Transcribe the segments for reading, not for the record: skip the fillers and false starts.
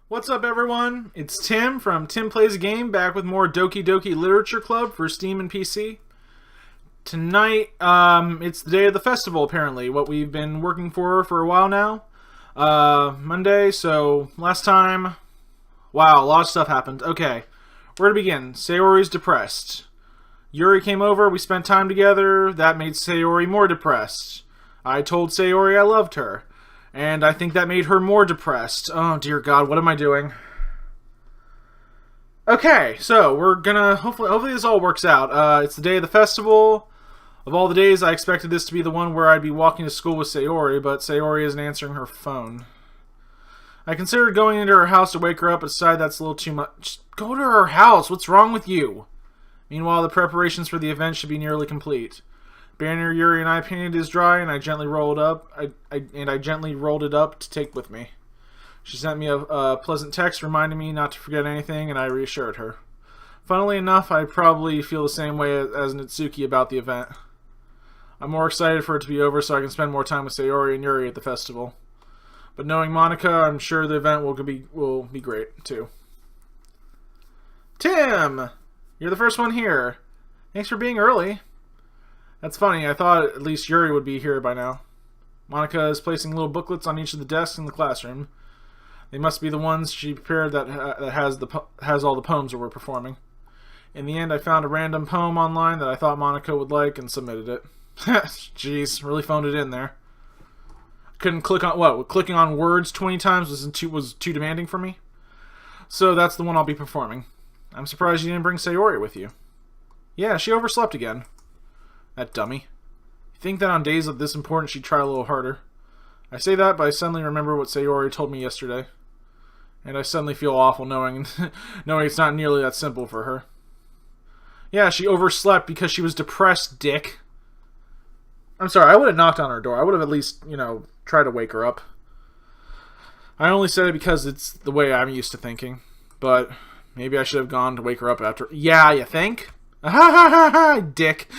What's up, everyone? It's Tim from Tim Plays a Game, back with more Doki Doki Literature Club for Steam and PC. Tonight, it's the day of the festival, apparently, what we've been working for a while now. Monday, so last time... Wow, a lot of stuff happened. Okay, where to begin? Sayori's depressed. Yuri came over, we spent time together, that made Sayori more depressed. I told Sayori I loved her. And I think that made her more depressed. Oh, dear God, what am I doing? Okay, so we're gonna... Hopefully this all works out. It's the day of the festival. Of all the days, I expected this to be the one where I'd be walking to school with Sayori, but Sayori isn't answering her phone. I considered going into her house to wake her up, but decided that's a little too much. Just go to her house. What's wrong with you? Meanwhile, the preparations for the event should be nearly complete. Banner Yuri and I painted is dry, and I gently rolled up. I gently rolled it up to take with me. She sent me a pleasant text reminding me not to forget anything, and I reassured her. Funnily enough, I probably feel the same way as Natsuki about the event. I'm more excited for it to be over so I can spend more time with Sayori and Yuri at the festival. But knowing Monika, I'm sure the event will be great too. Tim, you're the first one here. Thanks for being early. That's funny, I thought at least Yuri would be here by now. Monika is placing little booklets on each of the desks in the classroom. They must be the ones she prepared that has all the poems that we're performing. In the end, I found a random poem online that I thought Monika would like and submitted it. Jeez, really phoned it in there. Couldn't click on... What? Clicking on words 20 times was too demanding for me? So that's the one I'll be performing. I'm surprised you didn't bring Sayori with you. Yeah, she overslept again. That dummy. You think that on days of this important she'd try a little harder. I say that, but I suddenly remember what Sayori told me yesterday. And I suddenly feel awful knowing it's not nearly that simple for her. Yeah, she overslept because she was depressed, dick. I'm sorry, I would have knocked on her door. I would have at least, tried to wake her up. I only said it because it's the way I'm used to thinking. But maybe I should have gone to wake her up after... Yeah, you think? Ha ha ha ha, dick.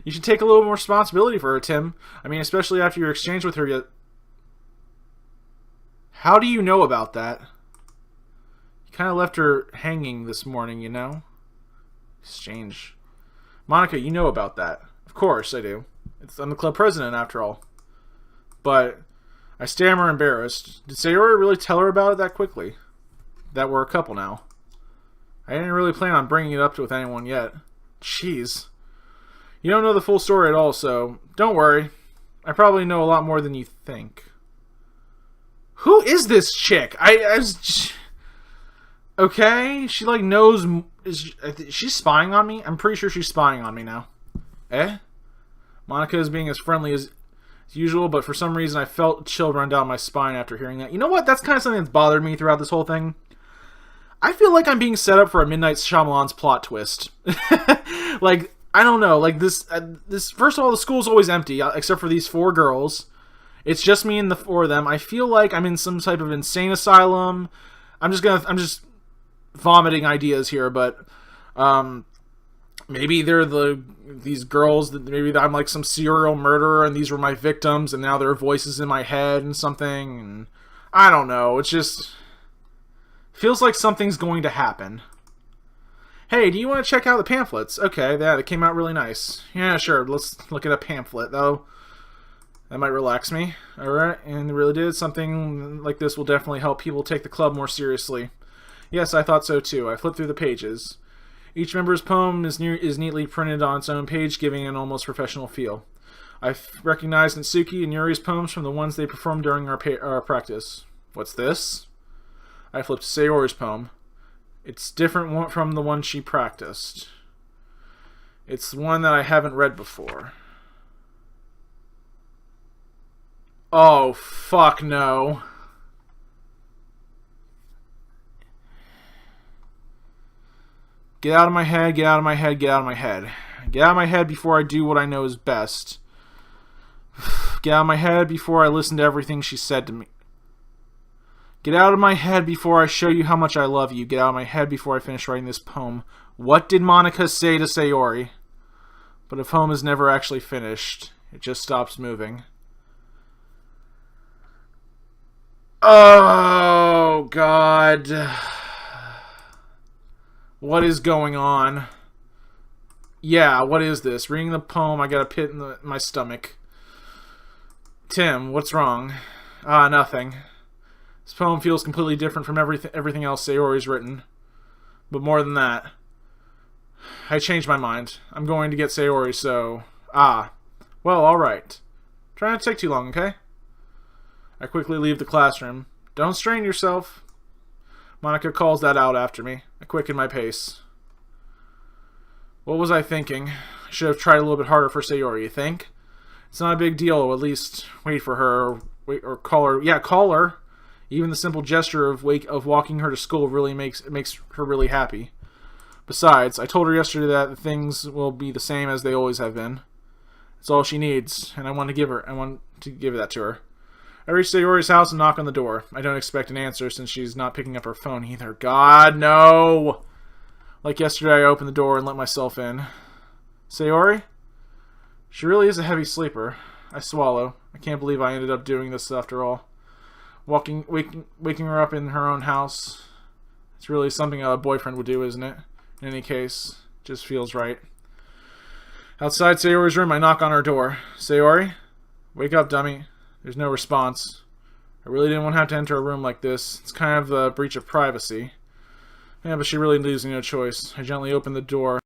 You should take a little more responsibility for her, Tim. I mean, especially after your exchange with her yet. How do you know about that? You kind of left her hanging this morning, Exchange. Monika, you know about that. Of course I do. I'm the club president, after all. But I stammer embarrassed. Did Sayori really tell her about it that quickly? That we're a couple now. I didn't really plan on bringing it up with anyone yet. Jeez. You don't know the full story at all, so don't worry. I probably know a lot more than you think. Who is this chick? Okay, she knows... She's spying on me? I'm pretty sure she's spying on me now. Eh? Monika is being as friendly as usual, but for some reason I felt a chill run down my spine after hearing that. You know what? That's kind of something that's bothered me throughout this whole thing. I feel like I'm being set up for a Midnight Shyamalan's plot twist. I don't know. This first of all, the school's always empty, except for these 4 girls. It's just me and the 4 of them. I feel like I'm in some type of insane asylum. I'm just vomiting ideas here, but maybe they're these girls that maybe I'm like some serial murderer and these were my victims and now there are voices in my head and something. And I don't know. It's just feels like something's going to happen. Hey, do you want to check out the pamphlets? Okay, yeah, they came out really nice. Yeah, sure. Let's look at a pamphlet, though. That might relax me. Alright, and they really did. Something like this will definitely help people take the club more seriously. Yes, I thought so too. I flipped through the pages. Each member's poem is neatly printed on its own page, giving an almost professional feel. I recognized Natsuki and Yuri's poems from the ones they performed during our practice. What's this? I flipped Sayori's poem. It's different from the one she practiced. It's one that I haven't read before. Oh, fuck no. Get out of my head, get out of my head, get out of my head. Get out of my head before I do what I know is best. Get out of my head before I listen to everything she said to me. Get out of my head before I show you how much I love you. Get out of my head before I finish writing this poem. What did Monika say to Sayori? But a poem is never actually finished. It just stops moving. Oh, God. What is going on? Yeah, what is this? Reading the poem, I got a pit in my stomach. Tim, what's wrong? Nothing. This poem feels completely different from everything else Sayori's written. But more than that, I changed my mind. I'm going to get Sayori, so... Well, alright. Try not to take too long, okay? I quickly leave the classroom. Don't strain yourself. Monika calls that out after me. I quicken my pace. What was I thinking? I should have tried a little bit harder for Sayori, you think? It's not a big deal, at least wait for her, or call her. Yeah, call her. Even the simple gesture of walking her to school really makes her really happy. Besides, I told her yesterday that things will be the same as they always have been. It's all she needs, and I want to give that to her. I reach Sayori's house and knock on the door. I don't expect an answer since she's not picking up her phone either. God, no! Like yesterday, I opened the door and let myself in. Sayori? She really is a heavy sleeper. I swallow. I can't believe I ended up doing this after all. Waking her up in her own house. It's really something a boyfriend would do, isn't it? In any case, it just feels right. Outside Sayori's room, I knock on her door. Sayori? Wake up, dummy. There's no response. I really didn't want to have to enter a room like this. It's kind of a breach of privacy. Yeah, but she really leaves me no choice. I gently open the door.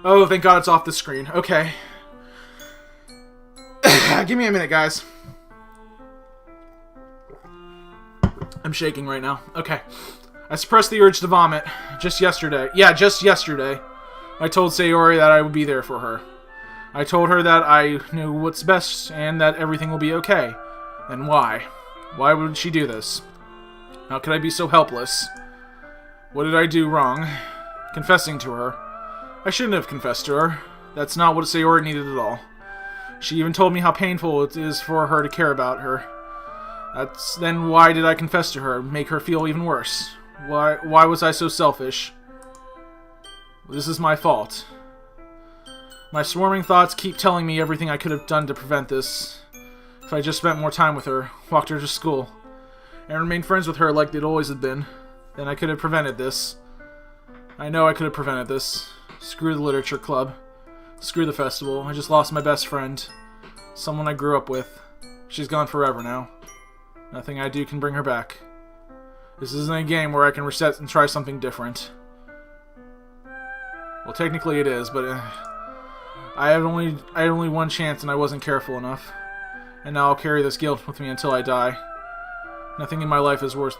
Oh, thank God it's off the screen. Okay. Give me a minute, guys. I'm shaking right now. Okay. I suppressed the urge to vomit just yesterday. Yeah, just yesterday. I told Sayori that I would be there for her. I told her that I knew what's best and that everything will be okay. And why? Why would she do this? How could I be so helpless? What did I do wrong? Confessing to her. I shouldn't have confessed to her. That's not what Sayori needed at all. She even told me how painful it is for her to care about her. Then why did I confess to her? Make her feel even worse. Why was I so selfish? This is my fault. My swarming thoughts keep telling me everything I could have done to prevent this. If I just spent more time with her, walked her to school, and remained friends with her like they'd always have been, then I could have prevented this. I know I could have prevented this. Screw the literature club. Screw the festival. I just lost my best friend. Someone I grew up with. She's gone forever now. Nothing I do can bring her back. This isn't a game where I can reset and try something different. Well, technically it is, but I had only one chance and I wasn't careful enough. And now I'll carry this guilt with me until I die. Nothing in my life is worth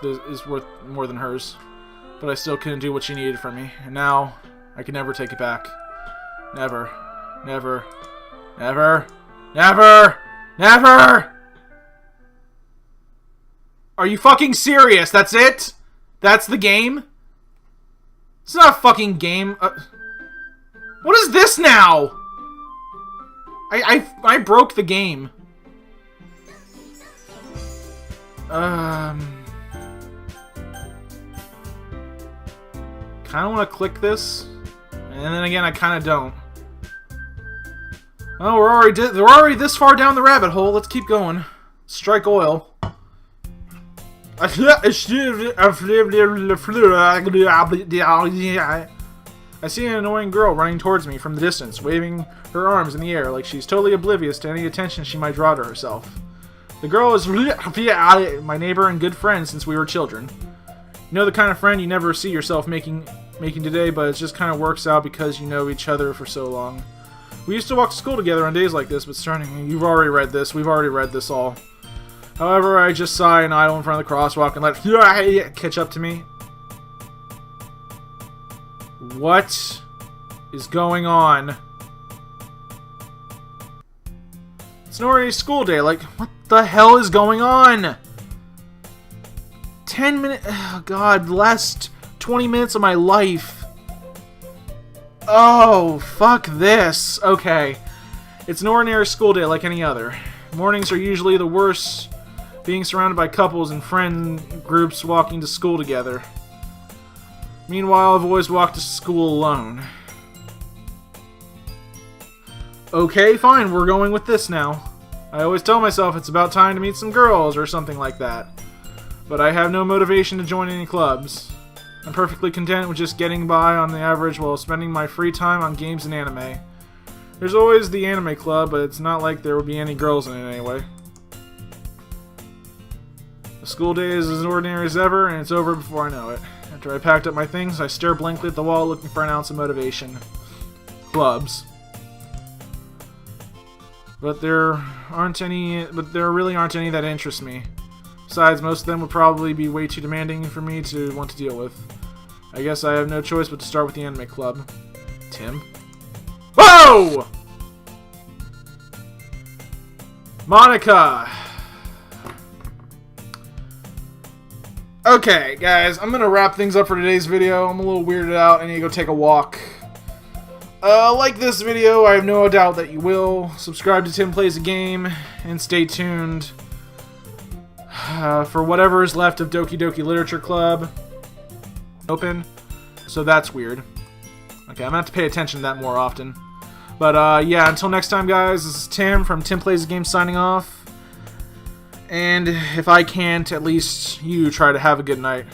more than hers. But I still couldn't do what she needed from me. And now, I can never take it back. Never. Never. Never. Never! Never! Are you fucking serious? That's it? That's the game? It's not a fucking game. What is this now? I broke the game. Kinda wanna click this. And then again, I kinda don't. Oh, we're already this far down the rabbit hole. Let's keep going. Strike oil. I see an annoying girl running towards me from the distance, waving her arms in the air like she's totally oblivious to any attention she might draw to herself. The girl is my neighbor and good friend since we were children. You know the kind of friend you never see yourself making today, but it just kind of works out because you know each other for so long. We used to walk to school together on days like this, but you've already read this. We've already read this all. However, I just sigh and idle in front of the crosswalk and let catch up to me. What is going on? It's not already school day. Like, what the hell is going on? 10 minutes. Oh, God, the last 20 minutes of my life. Oh, fuck this. Okay. It's an ordinary school day like any other. Mornings are usually the worst being surrounded by couples and friend groups walking to school together. Meanwhile, I've always walked to school alone. Okay, fine, we're going with this now. I always tell myself it's about time to meet some girls or something like that. But I have no motivation to join any clubs. I'm perfectly content with just getting by on the average while spending my free time on games and anime. There's always the anime club, but it's not like there will be any girls in it anyway. The school day is as ordinary as ever, and it's over before I know it. After I packed up my things, I stare blankly at the wall looking for an ounce of motivation. Clubs. But there really aren't any that interest me. Besides, most of them would probably be way too demanding for me to want to deal with. I guess I have no choice but to start with the anime club. Tim? Whoa! Monika! Okay, guys, I'm gonna wrap things up for today's video. I'm a little weirded out. I need to go take a walk. Like this video, I have no doubt that you will. Subscribe to Tim Plays a Game, and stay tuned for whatever is left of Doki Doki Literature Club. Open. So that's weird. Okay, I'm gonna have to pay attention to that more often. But, yeah, until next time, guys, this is Tim from Tim Plays a Game signing off. And if I can't, at least you try to have a good night.